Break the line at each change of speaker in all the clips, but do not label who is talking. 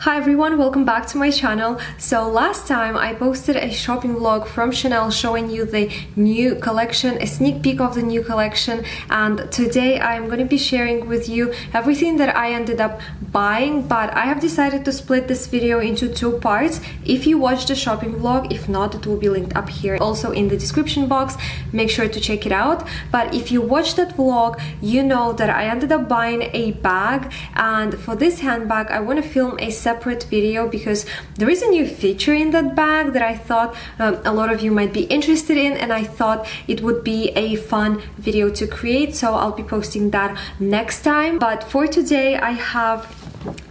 Hi everyone, welcome back to my channel. So last time I posted a shopping vlog from Chanel showing you the new collection, a sneak peek of the new collection, and today I'm going to be sharing with you everything that I ended up buying, but I have decided to split this video into two parts. If you watched the shopping vlog, if not, it will be linked up here also in the description box. Make sure to check it out. But if you watched that vlog, you know that I ended up buying a bag, and for this handbag I want to film a separate video because there is a new feature in that bag that I thought a lot of you might be interested in, and I thought it would be a fun video to create, so I'll be posting that next time. But for today I have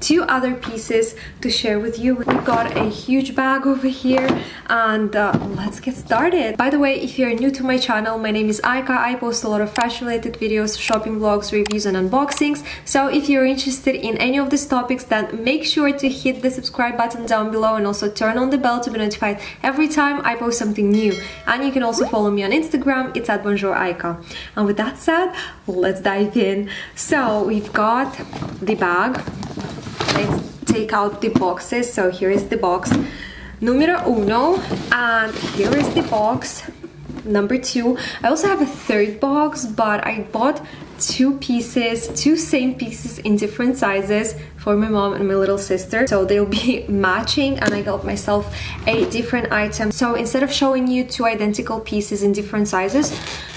two other pieces to share with you. We've got a huge bag over here, and let's get started. By the way, if you're new to my channel, my name is Aika. I post a lot of fashion related videos, shopping vlogs, reviews and unboxings. So if you're interested in any of these topics, then make sure to hit the subscribe button down below and also turn on the bell to be notified every time I post something new. And you can also follow me on Instagram, it's at bonjouraika. And with that said, let's dive in. So we've got the bag. Let's take out the boxes. So here is the box numero uno, and here is the box number two. I also have a third box, but I bought two same pieces in different sizes for my mom and my little sister, so they'll be matching, and I got myself a different item. So instead of showing you two identical pieces in different sizes,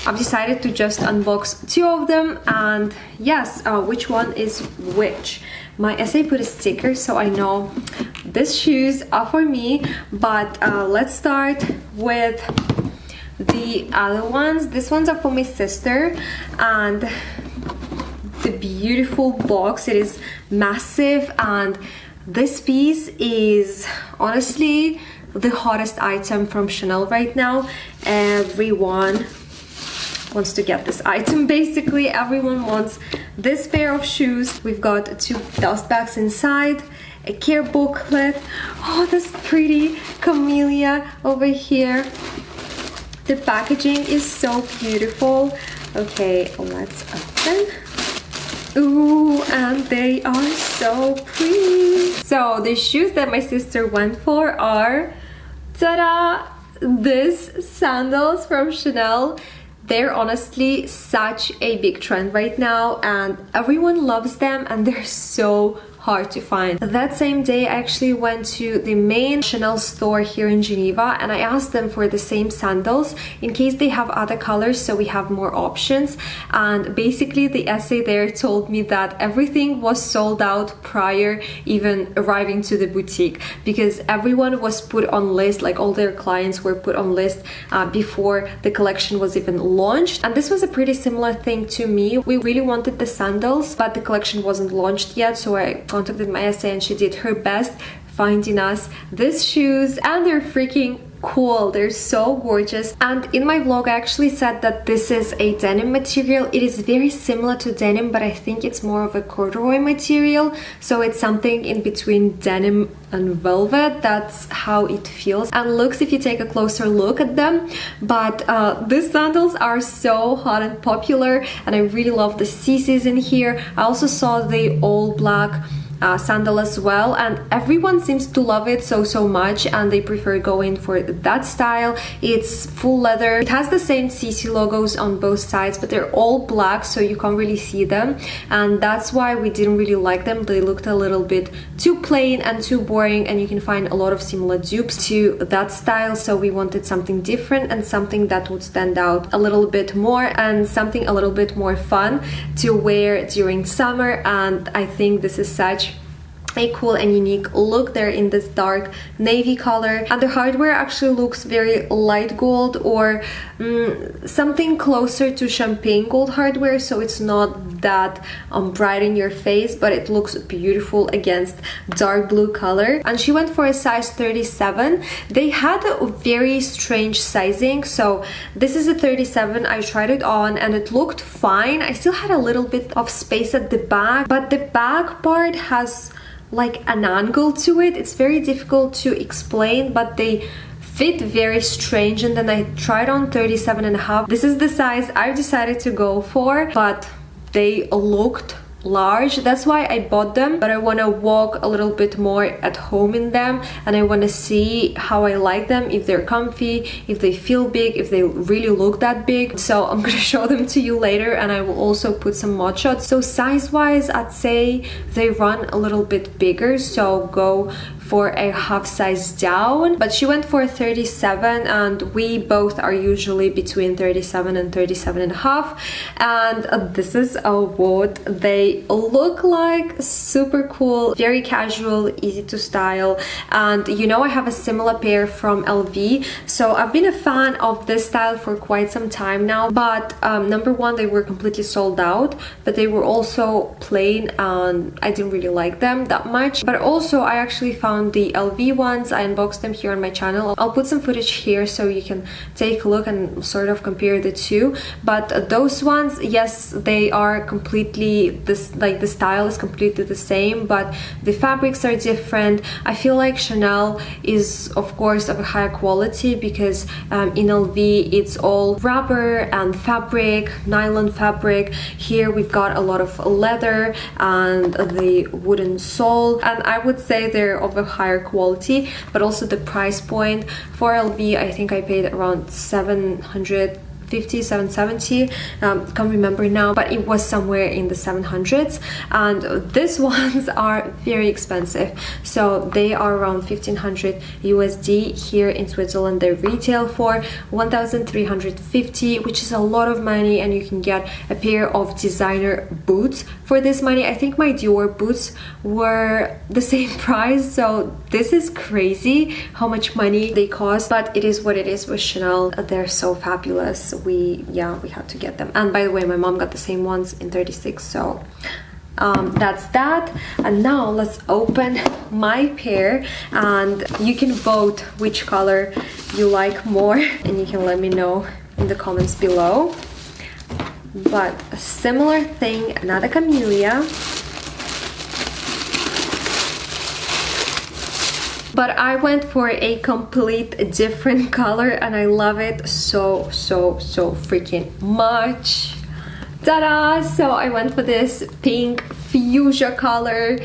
I've decided to just unbox two of them. And yes, which one is which? My essay put a sticker, so I know these shoes are for me, but let's start with the other ones. These ones are for my sister, and the beautiful box, it is massive, and this piece is honestly the hottest item from Chanel right now. Everyone wants to get this item. Basically everyone wants this pair of shoes. We've got two dust bags inside, a care booklet. Oh, this pretty camellia over here. The packaging is so beautiful. Okay, let's open. Ooh, and they are so pretty. So the shoes that my sister went for are, ta-da, this sandals from Chanel. They're honestly such a big trend right now, and everyone loves them, and they're so hard to find. That same day I actually went to the main Chanel store here in Geneva, and I asked them for the same sandals in case they have other colors, so we have more options. And basically the essay there told me that everything was sold out prior even arriving to the boutique, because everyone was put on list, like all their clients were put on list before the collection was even launched. And this was a pretty similar thing to me. We really wanted the sandals, but the collection wasn't launched yet, so I contacted my essay and she did her best finding us these shoes, and they're freaking cool. They're so gorgeous. And in my vlog I actually said that this is a denim material. It is very similar to denim, but I think it's more of a corduroy material, so it's something in between denim and velvet. That's how it feels and looks if you take a closer look at them. But these sandals are so hot and popular, and I really love the CCs in here. I also saw the all black sandal as well, and everyone seems to love it so much, and they prefer going for that style. It's full leather. It has the same CC logos on both sides, but they're all black, so you can't really see them, and that's why we didn't really like them. They looked a little bit too plain and too boring, and you can find a lot of similar dupes to that style, so we wanted something different and something that would stand out a little bit more, and something a little bit more fun to wear during summer. And I think this is such a cool and unique look. They're in this dark navy color, and the hardware actually looks very light gold, or something closer to champagne gold hardware, so it's not that bright in your face, but it looks beautiful against dark blue color. And she went for a size 37. They had a very strange sizing, so this is a 37. I tried it on and it looked fine. I still had a little bit of space at the back, but the back part has like an angle to it. It's very difficult to explain, but they fit very strange. And then I tried on 37.5. This is the size I've decided to go for, but they looked large. That's why I bought them, but I want to walk a little bit more at home in them, and I want to see how I like them, if they're comfy, if they feel big, if they really look that big. So I'm gonna show them to you later, and I will also put some mod shots. So size wise, I'd say they run a little bit bigger, so go for a half size down, but she went for 37, and we both are usually between 37 and 37 and a half. And this is what they look like. Super cool, very casual, easy to style. And you know, I have a similar pair from LV, so I've been a fan of this style for quite some time now. But number one, they were completely sold out, but they were also plain and I didn't really like them that much. But also I actually found the LV ones. I unboxed them here on my channel. I'll put some footage here so you can take a look and sort of compare the two. But those ones, yes, they are completely this, like the style is completely the same, but the fabrics are different. I feel like Chanel is of course of a higher quality because in LV it's all rubber and fabric, nylon fabric. Here we've got a lot of leather and the wooden sole, and I would say they're of a higher quality. But also the price point for LV, I think I paid around 750, 770, can't remember now, but it was somewhere in the 700s. And these ones are very expensive, so they are around 1500 USD. Here in Switzerland they retail for 1350, which is a lot of money, and you can get a pair of designer boots for this money. I think my Dior boots were the same price, so this is crazy how much money they cost. But it is what it is with Chanel. They're so fabulous. We had to get them. And by the way, my mom got the same ones in 36, so that's that. And now let's open my pair, and you can vote which color you like more, and you can let me know in the comments below. But a similar thing, not a camellia, but I went for a complete different color, and I love it so freaking much. Ta-da! So I went for this pink fuchsia color,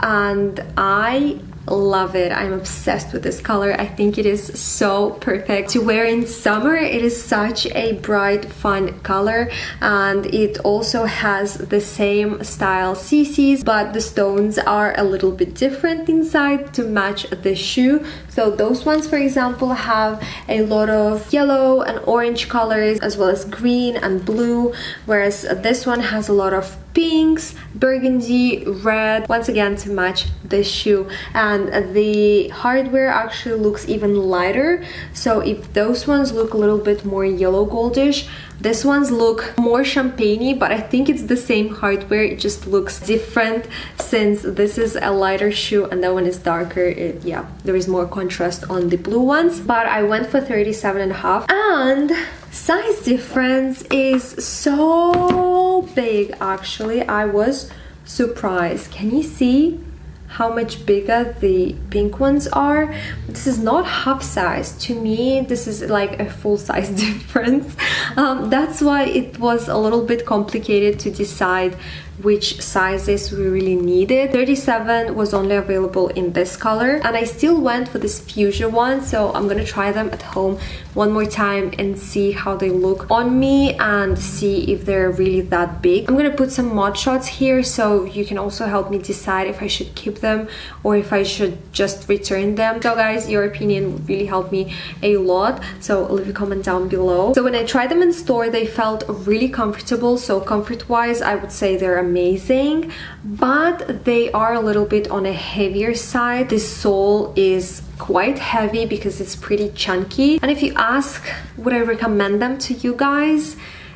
and I love it. I'm obsessed with this color. I think it is so perfect to wear in summer. It is such a bright, fun color, and it also has the same style CCs, but the stones are a little bit different inside to match the shoe. So those ones, for example, have a lot of yellow and orange colors, as well as green and blue, whereas this one has a lot of pinks, burgundy, red, once again to match the shoe. And the hardware actually looks even lighter, so if those ones look a little bit more yellow goldish, these ones look more champagne-y, but I think it's the same hardware, it just looks different since this is a lighter shoe and that one is darker. Yeah, there is more contrast on the blue ones. But I went for 37 and a half, and size difference is so big. Actually, I was surprised. Can you see how much bigger the pink ones are? This is not half size. To me, this is like a full size difference. That's why it was a little bit complicated to decide which sizes we really needed. 37 was only available in this color, and I still went for this fuchsia one, so I'm gonna try them at home one more time and see how they look on me and see if they're really that big. I'm gonna put some mod shots here so you can also help me decide if I should keep them or if I should just return them. So guys, your opinion would really help me a lot, so leave a comment down below. So when I tried them in store, they felt really comfortable. So comfort wise, I would say they're amazing, but they are a little bit on a heavier side. The sole is quite heavy because it's pretty chunky, and if you ask would I recommend them to you guys,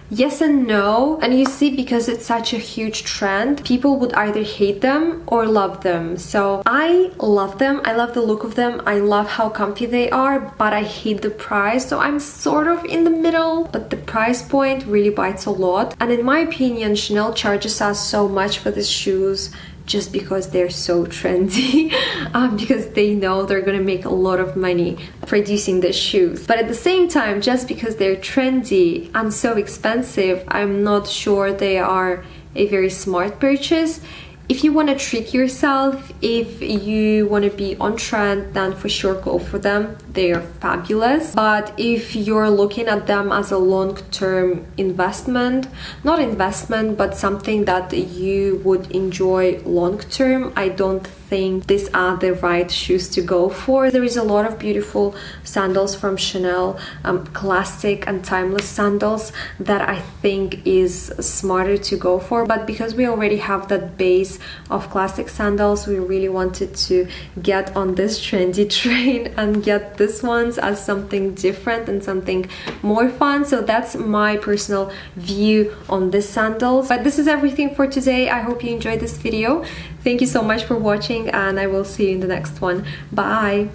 yes and no. And you see, because it's such a huge trend, people would either hate them or love them. So I love them, I love the look of them, I love how comfy they are, but I hate the price, so I'm sort of in the middle. But the price point really bites a lot, and in my opinion, Chanel charges us so much for these shoes just because they're so trendy, because they know they're gonna make a lot of money producing the shoes. But at the same time, just because they're trendy and so expensive, I'm not sure they are a very smart purchase. If you want to treat yourself, if you want to be on trend, then for sure go for them. They are fabulous. But if you're looking at them as a long-term investment, not investment, but something that you would enjoy long-term, I don't think these are the right shoes to go for. There is a lot of beautiful sandals from Chanel, classic and timeless sandals that I think is smarter to go for, but because we already have that base of classic sandals, we really wanted to get on this trendy train and get these ones as something different and something more fun. So that's my personal view on these sandals. But this is everything for today. I hope you enjoyed this video. Thank you so much for watching, and I will see you in the next one. Bye!